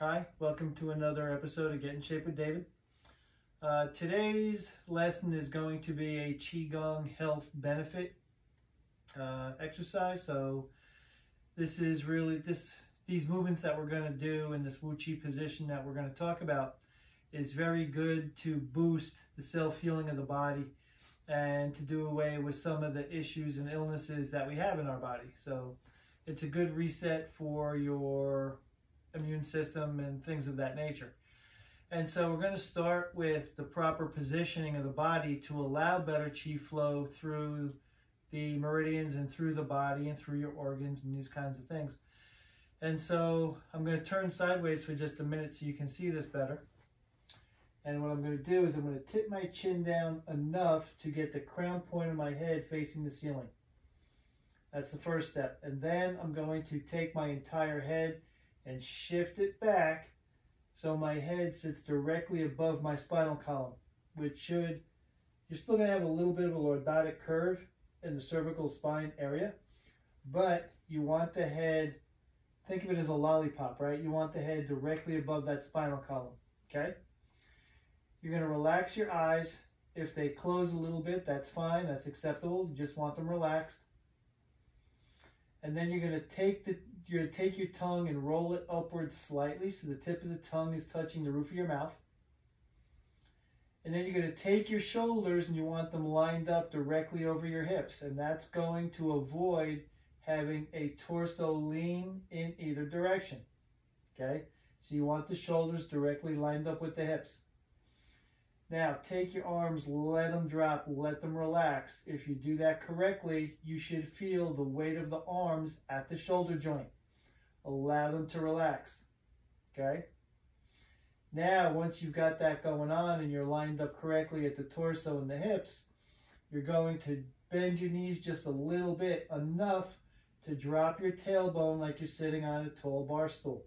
Hi, welcome to another episode of Get in Shape with David. Today's lesson is going to be a Qigong health benefit exercise. So this is really, these movements that we're going to do in this Wu Qi position that we're going to talk about is very good to boost the self-healing of the body and to do away with some of the issues and illnesses that we have in our body. So it's a good reset for your immune system and things of that nature. And so we're going to start with the proper positioning of the body to allow better qi flow through the meridians and through the body and through your organs and these kinds of things. And so I'm going to turn sideways for just a minute so you can see this better. And what I'm going to do is I'm going to tip my chin down enough to get the crown point of my head facing the ceiling. That's the first step. And then I'm going to take my entire head and shift it back so my head sits directly above my spinal column, which should, you're still going to have a little bit of a lordotic curve in the cervical spine area, but you want the head, think of it as a lollipop, right? You want the head directly above that spinal column, okay? You're going to relax your eyes. If they close a little bit, that's fine, that's acceptable. You just want them relaxed. And then you're going to take your tongue and roll it upwards slightly so the tip of the tongue is touching the roof of your mouth. And then you're going to take your shoulders and you want them lined up directly over your hips. And that's going to avoid having a torso lean in either direction. Okay? So you want the shoulders directly lined up with the hips. Now, take your arms, let them drop, let them relax. If you do that correctly, you should feel the weight of the arms at the shoulder joint. Allow them to relax, okay? Now, once you've got that going on and you're lined up correctly at the torso and the hips, you're going to bend your knees just a little bit, enough to drop your tailbone like you're sitting on a tall bar stool.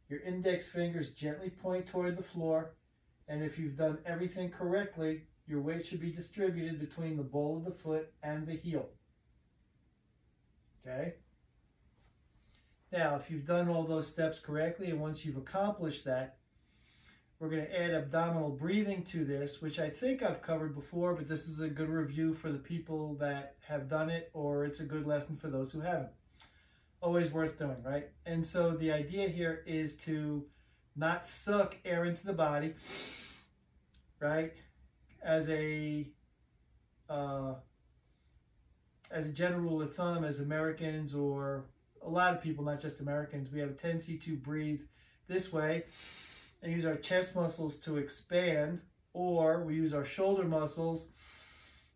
Your index fingers gently point toward the floor. And if you've done everything correctly, your weight should be distributed between the ball of the foot and the heel. Okay? Now, if you've done all those steps correctly, and once you've accomplished that, we're going to add abdominal breathing to this, which I think I've covered before, but this is a good review for the people that have done it, or it's a good lesson for those who haven't. Always worth doing, right? And so the idea here is to not suck air into the body, right? As a general rule of thumb, as Americans, or a lot of people, not just Americans, we have a tendency to breathe this way and use our chest muscles to expand, or we use our shoulder muscles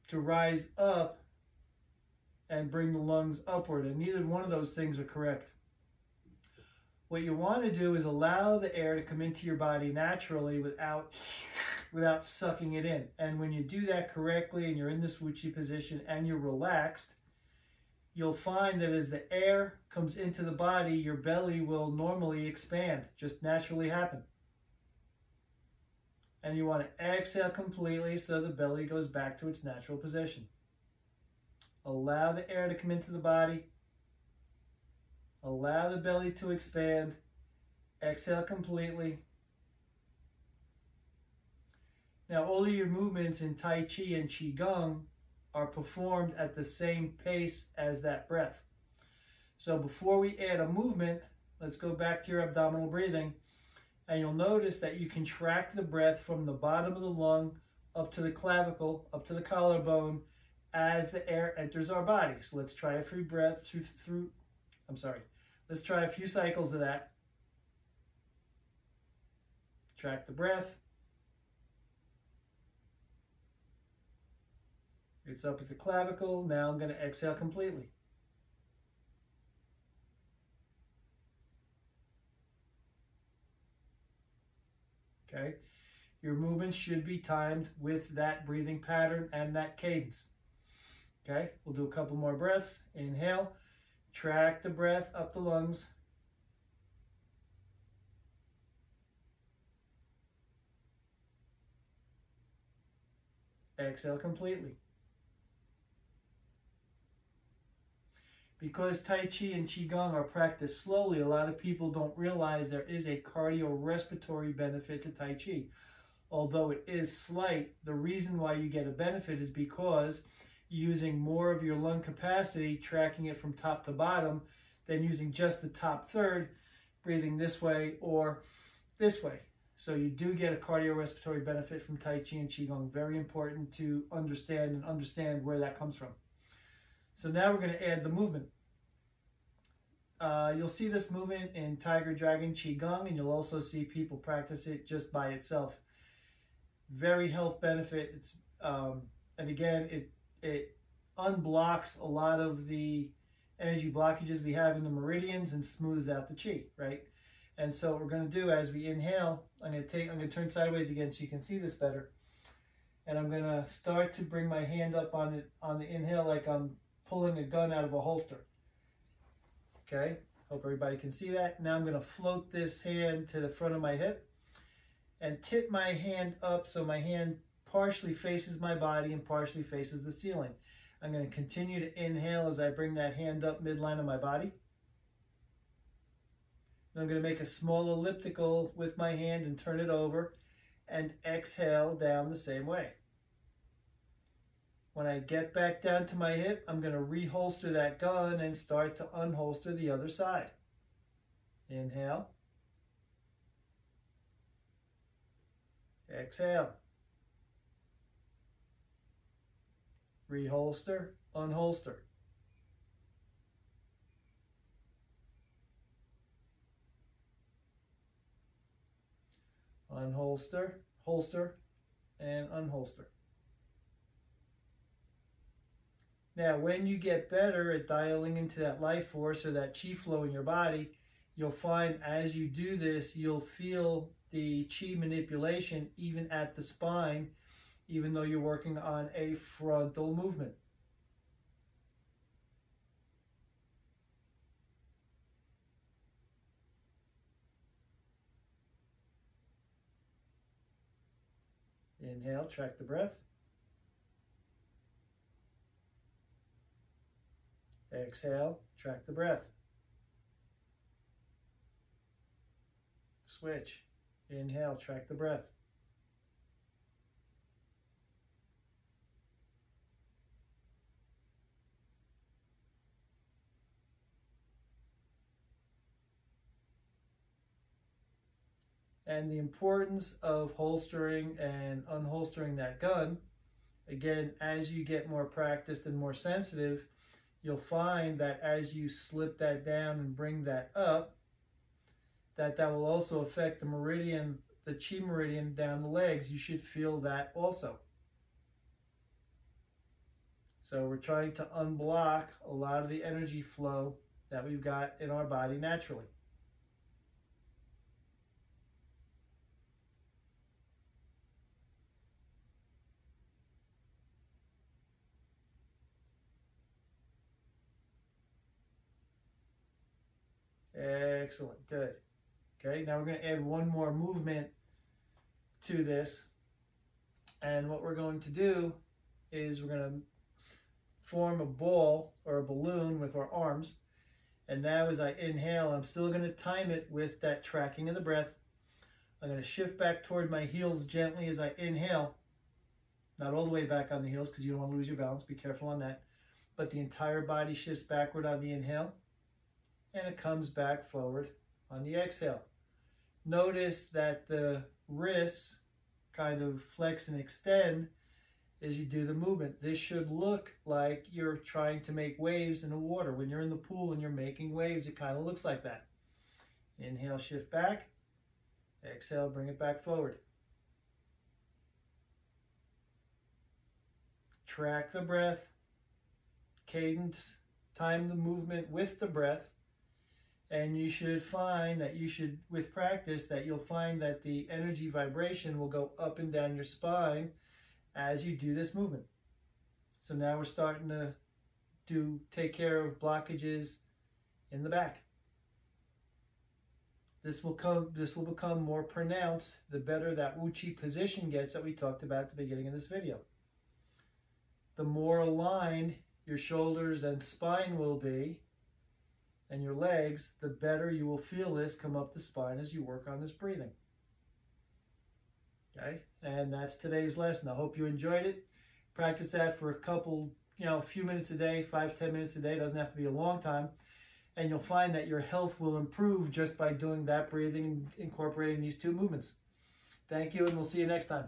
to rise up and bring the lungs upward, and neither one of those things are correct. What you want to do is allow the air to come into your body naturally without sucking it in. And when you do that correctly and you're in this Wu Qi position and you're relaxed, you'll find that as the air comes into the body, your belly will normally expand, just naturally happen. And you want to exhale completely so the belly goes back to its natural position. Allow the air to come into the body. Allow the belly to expand. Exhale completely. Now, all of your movements in Tai Chi and Qigong are performed at the same pace as that breath. So before we add a movement, let's go back to your abdominal breathing, and you'll notice that you contract the breath from the bottom of the lung up to the clavicle, up to the collarbone, as the air enters our body. So let's try a few breaths let's try a few cycles of that. Track the breath. It's up at the clavicle. Now I'm going to exhale completely. Okay? Your movements should be timed with that breathing pattern and that cadence. Okay? We'll do a couple more breaths. Inhale. Track the breath up the lungs. Exhale completely. Because Tai Chi and Qigong are practiced slowly, a lot of people don't realize there is a cardiorespiratory benefit to Tai Chi. Although it is slight, the reason why you get a benefit is because you're using more of your lung capacity, tracking it from top to bottom, than using just the top third, breathing this way or this way. So you do get a cardiorespiratory benefit from Tai Chi and Qigong. Very important to understand where that comes from. So now we're going to add the movement. You'll see this movement in Tiger Dragon Qigong, and you'll also see people practice it just by itself. Very health benefit. It's and again, it unblocks a lot of the energy blockages we have in the meridians and smooths out the chi, right? And so what we're going to do as we inhale, I'm going to turn sideways again so you can see this better. And I'm going to start to bring my hand up on the inhale like I'm pulling a gun out of a holster. Okay, hope everybody can see that. Now I'm going to float this hand to the front of my hip and tip my hand up so my hand partially faces my body and partially faces the ceiling. I'm going to continue to inhale as I bring that hand up midline of my body. Then I'm going to make a small elliptical with my hand and turn it over and exhale down the same way. When I get back down to my hip, I'm going to reholster that gun and start to unholster the other side. Inhale. Exhale. Reholster, unholster. Unholster, holster, and unholster. Now, when you get better at dialing into that life force or that chi flow in your body, you'll find as you do this, you'll feel the chi manipulation even at the spine, even though you're working on a frontal movement. Inhale, track the breath. Exhale, track the breath. Switch. Inhale, track the breath. And the importance of holstering and unholstering that gun, again, as you get more practiced and more sensitive, you'll find that as you slip that down and bring that up, that will also affect the meridian, the chi meridian down the legs. You should feel that also. So we're trying to unblock a lot of the energy flow that we've got in our body naturally. Excellent, good. Okay, now we're going to add one more movement to this. And what we're going to do is we're going to form a ball or a balloon with our arms. And now as I inhale, I'm still going to time it with that tracking of the breath. I'm going to shift back toward my heels gently as I inhale. Not all the way back on the heels because you don't want to lose your balance. Be careful on that. But the entire body shifts backward on the inhale. And it comes back forward on the exhale. Notice that the wrists kind of flex and extend as you do the movement. This should look like you're trying to make waves in the water. When you're in the pool and you're making waves, it kind of looks like that. Inhale, shift back. Exhale, bring it back forward. Track the breath. Cadence, time the movement with the breath. And you should find that with practice, that you'll find that the energy vibration will go up and down your spine as you do this movement. So now we're starting to take care of blockages in the back. This will become more pronounced the better that Wu Chi position gets that we talked about at the beginning of this video. The more aligned your shoulders and spine will be, and your legs, the better you will feel this come up the spine as you work on this breathing. Okay, and that's today's lesson. I hope you enjoyed it. Practice that for a few minutes a day, 5-10 minutes a day. It doesn't have to be a long time. And you'll find that your health will improve just by doing that breathing and incorporating these two movements. Thank you, and we'll see you next time.